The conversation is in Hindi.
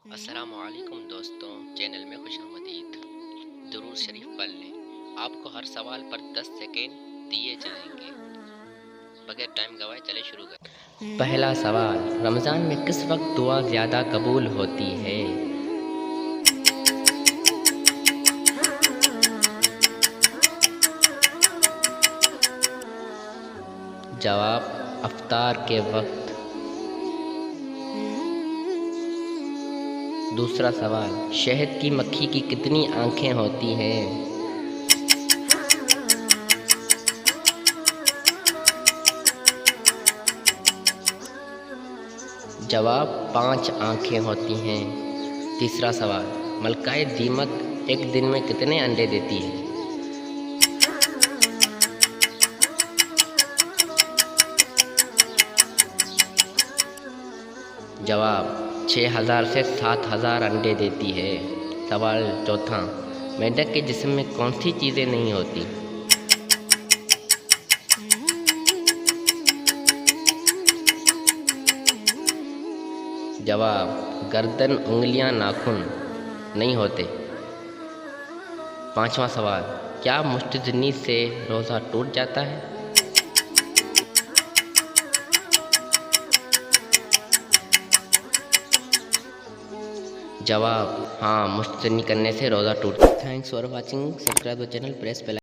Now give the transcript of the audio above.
अस्सलामुअलैकुम दोस्तों, चैनल में खुशामदीद। दुरूद शरीफ पढ़ लें। आपको हर सवाल पर 10 सेकेंड दिए जाएंगे। बगैर टाइम गवाए चले शुरू करें। पहला सवाल, रमज़ान में किस वक्त दुआ ज़्यादा कबूल होती है? जवाब, अफ्तार के वक्त। दूसरा सवाल, शहद की मक्खी की कितनी आँखें होती हैं? जवाब, 5 आँखें होती हैं। तीसरा सवाल, मलकाए दीमक एक दिन में कितने अंडे देती है? जवाब, 6000 से 7000 अंडे देती है। सवाल चौथा, मेंढक के जिस्म में कौन सी चीज़ें नहीं होती? जवाब, गर्दन, उंगलियां, नाखून नहीं होते। पांचवा सवाल, क्या मुस्तजनी से रोज़ा टूट जाता है? जवाब, हाँ, मुस्तजनी करने से रोज़ा टूट। Thanks for watching. Subscribe the channel, press bell.